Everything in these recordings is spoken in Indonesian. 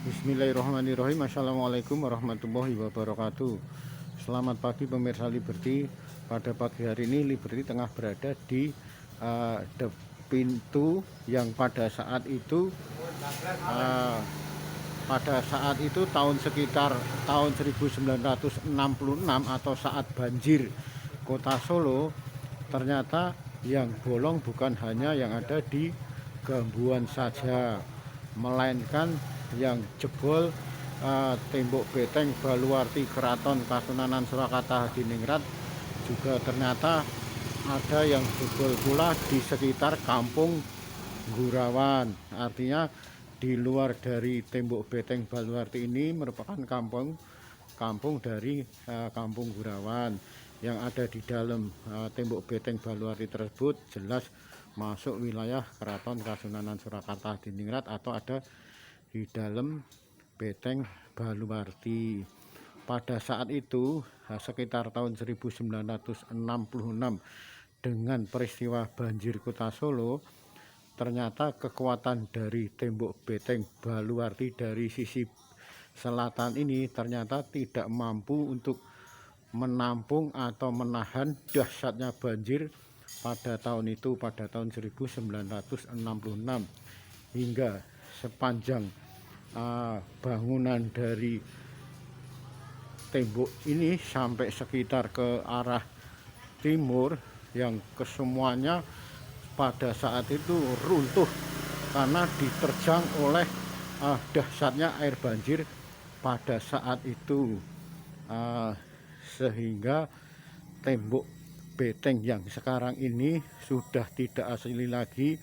Bismillahirrahmanirrahim. Assalamualaikum warahmatullahi wabarakatuh. Selamat pagi pemirsa Liberty. Pada pagi hari ini Liberty tengah berada di pintu yang pada saat itu sekitar tahun 1966 atau saat banjir Kota Solo, ternyata yang bolong bukan hanya yang ada di Gambuan saja, melainkan yang jebol tembok beteng baluarti Keraton Kasunanan Surakarta Hadiningrat juga ternyata ada yang jebol pula di sekitar Kampung Gurawan. Artinya di luar dari tembok beteng baluarti ini merupakan kampung dari Kampung Gurawan. Yang ada di dalam tembok beteng baluarti tersebut jelas masuk wilayah Keraton Kasunanan Surakarta Hadiningrat atau ada di dalam beteng baluarti. Pada saat itu sekitar tahun 1966 dengan peristiwa banjir Kota Solo, ternyata kekuatan dari tembok beteng baluarti dari sisi selatan ini ternyata tidak mampu untuk menampung atau menahan dahsyatnya banjir pada tahun itu, pada tahun 1966, hingga sepanjang bangunan dari tembok ini sampai sekitar ke arah timur yang kesemuanya pada saat itu runtuh karena diterjang oleh dahsyatnya air banjir pada saat itu, sehingga tembok beteng yang sekarang ini sudah tidak asli lagi,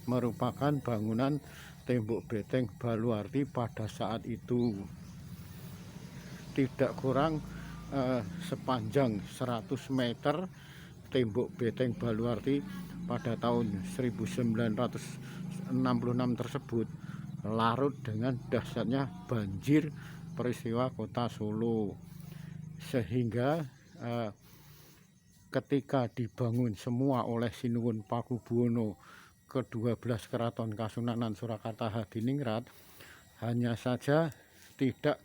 merupakan bangunan tembok beteng baluarti pada saat itu. Tidak kurang sepanjang 100 meter tembok beteng baluarti pada tahun 1966 tersebut larut dengan dahsyatnya banjir peristiwa Kota Solo, sehingga ketika dibangun semua oleh Sinuwun Pakubuwono ke-12 Keraton Kasunanan Surakarta Hadiningrat, hanya saja tidak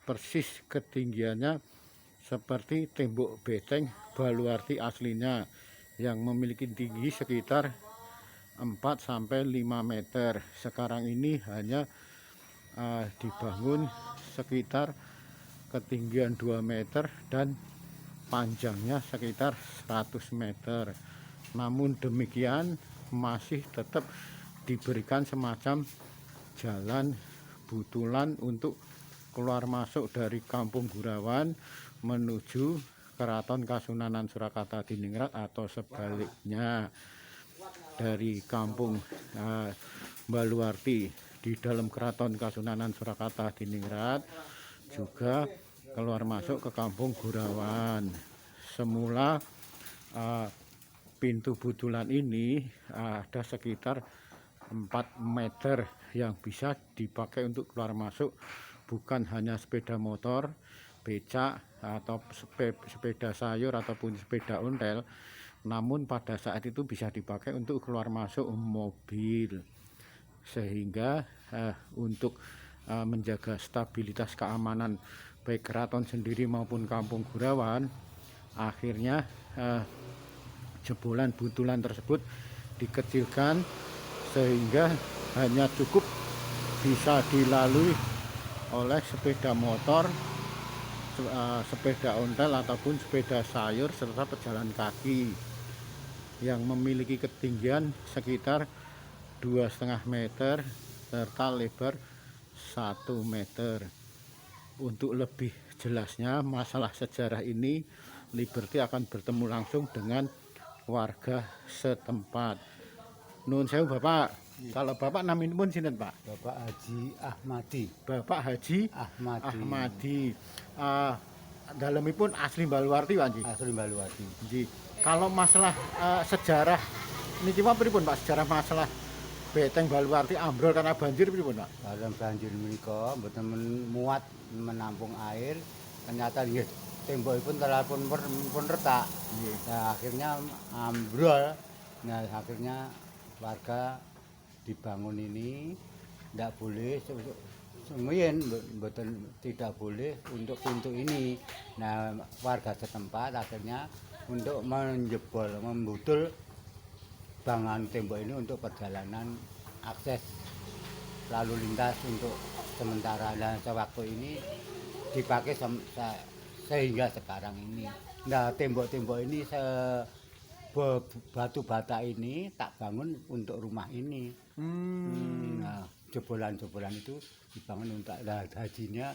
persis ketinggiannya seperti tembok beteng baluarti aslinya yang memiliki tinggi sekitar 4-5 meter. Sekarang ini hanya dibangun sekitar ketinggian 2 meter dan panjangnya sekitar 100 meter. Namun demikian masih tetap diberikan semacam jalan butulan untuk keluar masuk dari Kampung Gurawan menuju Keraton Kasunanan Surakarta Hadiningrat atau sebaliknya dari Kampung Baluarti di dalam Keraton Kasunanan Surakarta Hadiningrat juga keluar masuk ke Kampung Gurawan. Semula pintu butulan ini ada sekitar 4 meter yang bisa dipakai untuk keluar masuk, bukan hanya sepeda motor, becak, atau sepeda sayur ataupun sepeda ontel, namun pada saat itu bisa dipakai untuk keluar masuk mobil. Sehingga untuk menjaga stabilitas keamanan baik keraton sendiri maupun Kampung Gurawan, akhirnya jebolan butulan tersebut dikecilkan sehingga hanya cukup bisa dilalui oleh sepeda motor, sepeda ontel ataupun sepeda sayur serta pejalan kaki yang memiliki ketinggian sekitar 2,5 meter serta lebar 1 meter. Untuk lebih jelasnya masalah sejarah ini, Liberty akan bertemu langsung dengan warga setempat. Nun sewu Bapak, kalau Bapak naminipun sinten Pak? Bapak Haji Ahmadi. Bapak Haji Ahmadi. Ahmadi. Dalemipun asli Baluarti Pak Nji? Asli Baluarti. Nji. Kalau masalah sejarah niki pripun Pak, sejarah masalah beteng Baluarti ambrol karena banjir pripun Pak? Karena banjir menika mboten muat menampung air, ternyata nggih tembokipun terlalu pun retak. Nah, akhirnya ambrol. Nah, akhirnya warga dibangun ini tidak boleh Semuanya mboten tidak boleh untuk pintu ini. Nah, warga setempat akhirnya untuk menjebol, membudul bangunan tembok ini untuk perjalanan akses lalu lintas untuk sementara. Dan sewaktu ini dipakai sehingga sekarang ini. Nah, tembok-tembok ini batu bata ini tak bangun untuk rumah ini. Nah, jebolan-jebolan itu dibangun untuk hajinya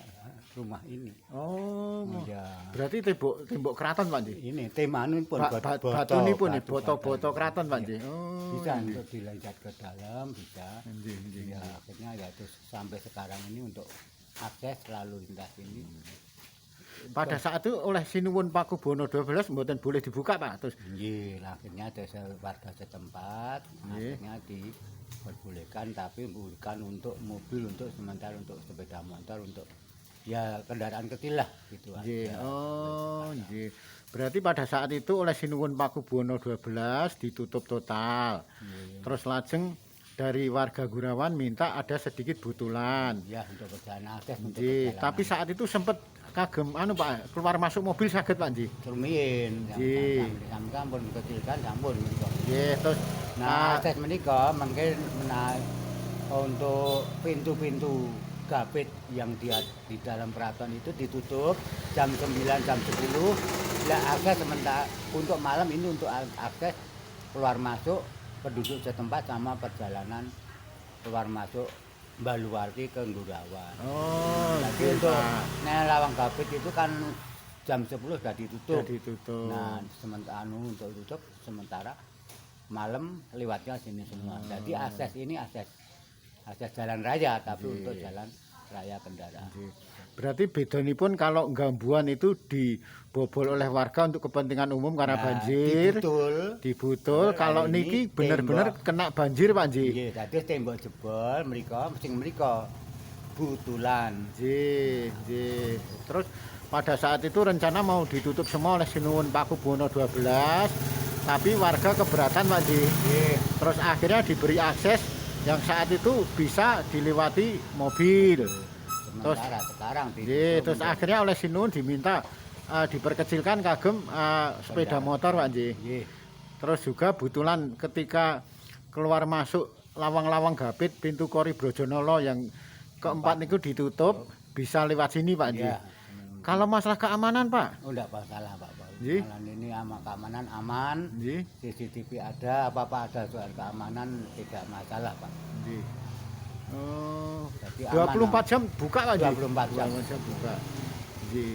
rumah ini. Oh, Ya. berarti tembok keraton Pak Nji. Ini temanu pun Batu ini pun boto-boto keraton Pak Nji. Oh, bisa untuk dilanjut ke dalam, bisa. nggih. Ya, akhirnya ya terus sampai sekarang ini untuk akses lalu lintas ini. Pada saat itu oleh Sinuwun Pakubono 12 mboten boleh dibuka Pak. Terus Nggih, akhirnya desa warga setempat akhirnya diperbolehkan, tapi bukan untuk mobil, untuk sementara untuk sepeda motor, untuk ya kendaraan kecil lah gitu nggih. aja. Oh, nggih. Berarti pada saat itu oleh Sinuwun Pakubono 12 ditutup total. Nggih. Terus lajeng dari warga Gurawan minta ada sedikit butulan. Ya untuk perjalanan akses untuk Nggih, perjalanan. tapi saat itu sempat kagem Pak, keluar masuk mobil saged Pak Nji. Rumiyin, Nggih. sampun kecilkan sampun menika. Nggih, terus Nah, akses menika mungkin untuk pintu-pintu gapit yang di dalam keraton itu ditutup jam 9, jam 10. Nah, akses sementara untuk malam ini untuk akses keluar masuk penduduk setempat sama perjalanan keluar masuk Baluwarti ke Gurawan. oh, Jadi untuk lawang gapit itu kan jam 10 sudah ditutup. ditutup. Nah, sementara untuk tutup sementara malam lewatnya sini semua. Jadi akses ini akses jalan raya, tapi untuk jalan raya kendaraan. Berarti bedanipun kalau Gambuan itu dibobol oleh warga untuk kepentingan umum karena banjir, dibutul. Kalau niki bener-bener kena banjir Pak Nji. Nggih, dadi tembok jebol mriko butulan. Nggih. Terus pada saat itu rencana mau ditutup semua oleh Sinuwun Pakubono 12, tapi warga keberatan Pak Nji. Terus akhirnya diberi akses yang saat itu bisa dilewati mobil. Sementara sekarang terus akhirnya oleh Sinuwun diminta diperkecilkan kagem sepeda motor Pak Nji. Terus juga butulan ketika keluar masuk lawang-lawang gapit pintu Kori Brojonolo yang keempat itu ditutup, bisa lewat sini Pak Nji. Kalau masalah keamanan Pak? Oh, enggak masalah Pak. Nggih. Ini keamanan aman. Nggih. CCTV ada, apa-apa ada, soal keamanan tidak masalah Pak. Nggih. Oh, Jadi 24 jam buka Pak Nji? 24 jam. 24 jam buka. Nggih.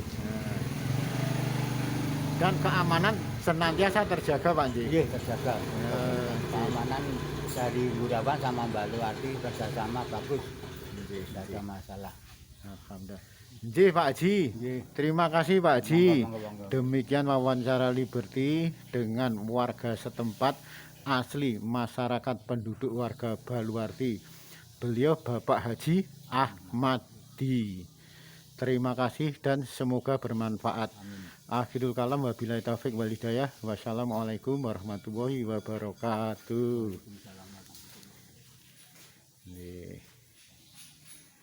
Dan keamanan senantiasa terjaga Pak Nji? Iya, terjaga. Keamanan dari Gurawan sama Baluwarti kerjasama bagus. Tidak ada masalah. Alhamdulillah. Nggih Pak Haji. Terima kasih Pak Haji. Monggo. Demikian wawancara Liberty dengan warga setempat asli masyarakat penduduk warga Baluwarti. Beliau Bapak Haji Ahmadi. Terima kasih dan semoga bermanfaat. Akhirul kalam wabillahi taufik wal hidayah. Wassalamualaikum warahmatullahi wabarakatuh. Nggih.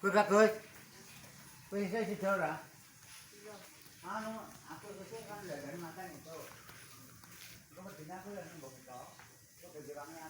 Bagus. Wis sida ora? Iya. Anu, aku kan dari makan itu. Kok bedine aku yang mbok to. Kok bedine